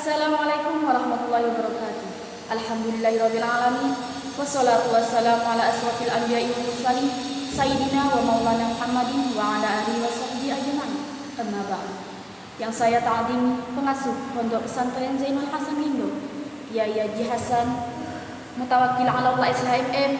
Assalamualaikum warahmatullahi wabarakatuh. Alhamdulillahirabbil alamin. Wassalatu wassalamu ala asrofil anbiya'i wal mursalin sayyidina wa maulana Muhammadin wa ala alihi washabbihi ajmain. Amma ba'd. Yang saya ta'zimi pengasuh Pondok Pesantren Zainul Hasan Gindo, Yai Haji Hasan Mutawakkil 'ala Allah SHMM.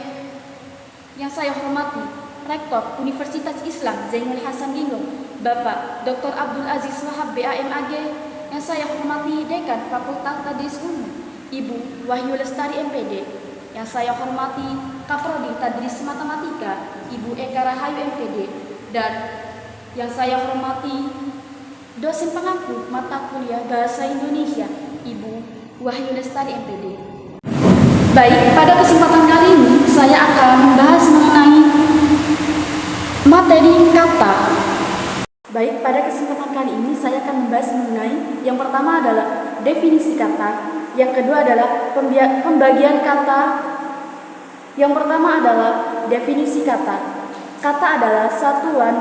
Yang saya hormati Rektor Universitas Islam Zainul Hasan Gindo, Bapak Dr. Abdul Aziz Wahab BAMAG. Yang saya hormati Dekan Fakultas Tadris Umum, Ibu Wahyu Lestari MPD. Yang saya hormati Kaprodi Tadris Matematika, Ibu Eka Rahayu MPD. Dan yang saya hormati dosen pengampu mata kuliah Bahasa Indonesia, Ibu Wahyu Lestari MPD. Baik, pada kesempatan kali ini saya akan membahas mengenai materi kata. Baik, pada kesempatan kali ini saya akan membahas mengenai yang pertama adalah definisi kata, yang kedua adalah pembagian kata. Yang pertama adalah definisi kata. Kata adalah satuan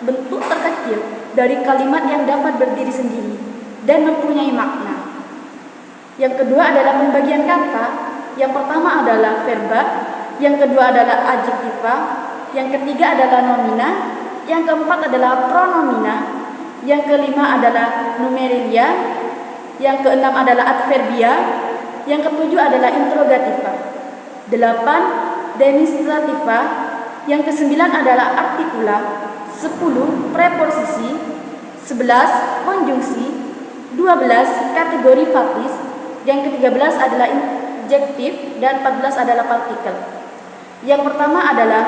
bentuk terkecil dari kalimat yang dapat berdiri sendiri dan mempunyai makna. Yang kedua adalah pembagian kata. Yang pertama adalah verba, yang kedua adalah adjektiva, yang ketiga adalah nomina, yang keempat adalah pronomina, yang kelima adalah numerilia, yang keenam adalah adverbia, yang ketujuh adalah interrogativa, 8 demonstrativa, yang kesembilan adalah artikula, 10 preposisi, 11 konjungsi, 12 kategori faktis, yang ke-13 adalah adjektif, dan 14 adalah partikel. Yang pertama adalah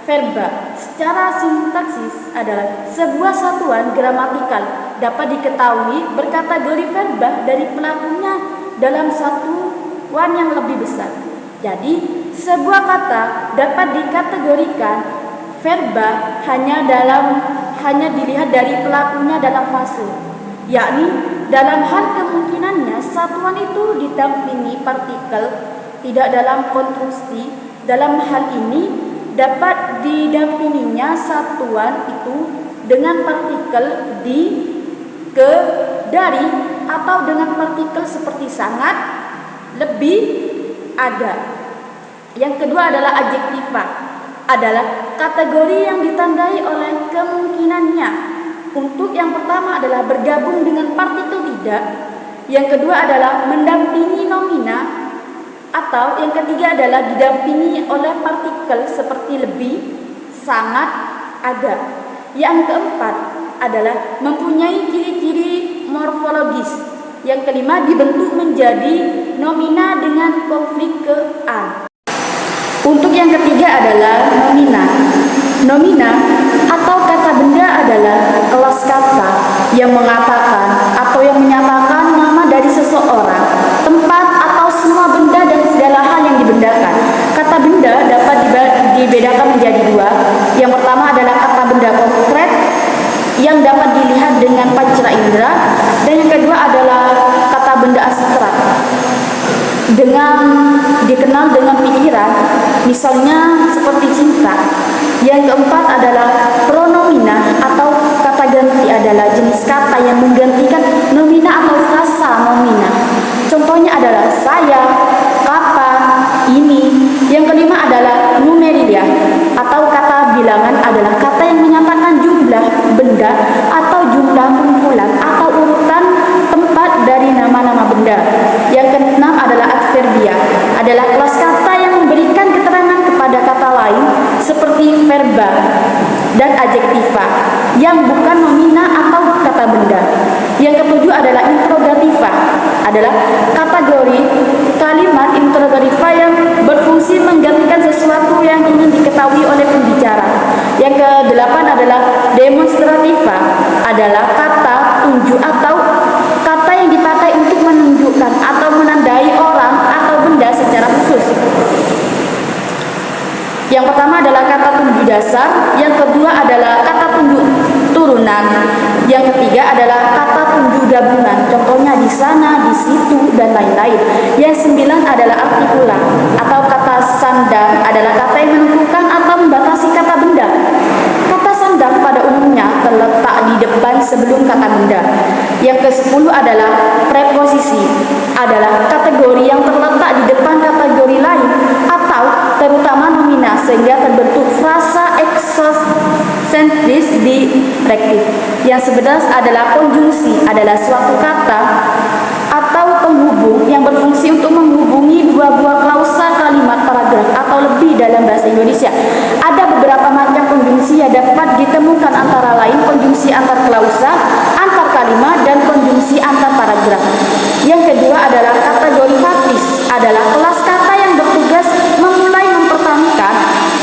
verba. Secara sintaksis adalah sebuah satuan gramatikal dapat diketahui berkategori verba dari pelakunya dalam satuan yang lebih besar. Jadi, sebuah kata dapat dikategorikan verba hanya dilihat dari pelakunya dalam fase, yakni dalam hal kemungkinannya satuan itu didampingi partikel, tidak dalam konstruksi. Dalam hal ini dapat didampinginya satuan itu dengan partikel di, ke, dari, atau dengan partikel seperti sangat, lebih, agak. Yang kedua adalah adjektiva, adalah kategori yang ditandai oleh kemungkinannya. Untuk yang pertama adalah bergabung dengan partikel tidak, yang kedua adalah mendampingi nomina, atau yang ketiga adalah didampingi oleh partikel seperti lebih, sangat, agak. Yang keempat adalah mempunyai ciri-ciri morfologis. Yang kelima dibentuk menjadi nomina dengan konflik ke an. Untuk yang ketiga adalah nomina. Nomina atau kata benda adalah kelas kata yang mengatakan atau yang menyatakan nama dari seseorang, tempat, atau semua benda dan segala hal yang dibendakan. Kata benda dapat dibedakan menjadi dua. Yang pertama adalah kata benda konkret yang dapat dilihat dengan panca indera, dan yang kedua adalah kata benda abstrak dengan dikenal dengan pikiran, misalnya seperti cinta. Yang keempat adalah pronomina atau kata ganti, adalah jenis kata yang menggantikan nomina atau frasa nomina. Contohnya adalah saya, kapan, ini. Yang kelima adalah numerilia atau kata bilangan, adalah kata yang menyatakan jumlah benda atau jumlah kumpulan atau urutan tempat dari nama-nama benda. Yang keenam adalah adverbia, adalah kelas kata yang memberikan keterangan kepada kata lain seperti verba dan adjektiva yang bukan nomina atau kata benda. Yang ketujuh adalah interrogativa, adalah kategori kalimat interrogativa yang berfungsi menggantikan sesuatu yang ingin diketahui oleh pembicara. Yang ke-8 adalah demonstrativa, adalah kata tunjuk atau kata yang dipakai untuk menunjukkan atau menandai orang atau benda secara khusus. Yang pertama adalah kata tunjuk dasar, yang kedua adalah kata tunjuk turunan, yang ketiga adalah kata tunjuk gabungan, contohnya di sana, di situ, dan lain-lain. Yang 9 adalah artikula atau kata sandang, adalah kata yang menentukan atau membatasi kata benda. Kata sandang pada umumnya terletak di depan sebelum kata benda. Yang ke-10 adalah preposisi, adalah kategori yang terletak di depan kategori lain atau terutama nomina sehingga terbentuk frasa eksensentris direktif. Yang 11 adalah konjungsi, adalah suatu kata atau penghubung yang berfungsi untuk menghubungi dua buah klausa kalimat paragraf atau lebih dalam bahasa Indonesia. Ada beberapa macam konjungsi yang dapat ditemukan antara lain konjungsi antar klausa, antar kalimat, dan konjungsi antar paragraf. Yang kedua adalah kategori faktis, adalah kelas kata yang bertugas memulai mempertahankan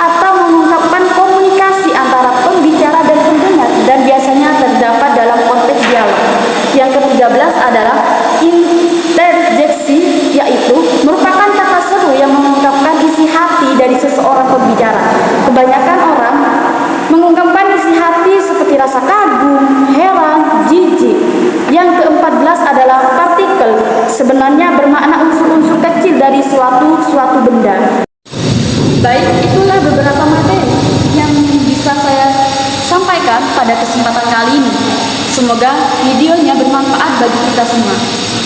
atau mengungkapkan komunikasi antara pembicara dan pendengar dan biasanya terdapat dalam konteks dialog. Yang ke-13 adalah interjeksi, yaitu merupakan kata seru yang mengungkapkan isi hati dari seseorang pembicara. Kebanyakan orang mengungkapkan isi hati seperti rasa kagum, heran, jijik. Yang ke-14 adalah partikel, sebenarnya bermakna unsur-unsur kecil dari suatu benda. Baik, itulah beberapa materi yang bisa saya sampaikan pada kesempatan kali ini. Semoga videonya bermanfaat bagi kita semua.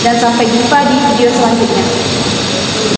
Dan sampai jumpa di video selanjutnya.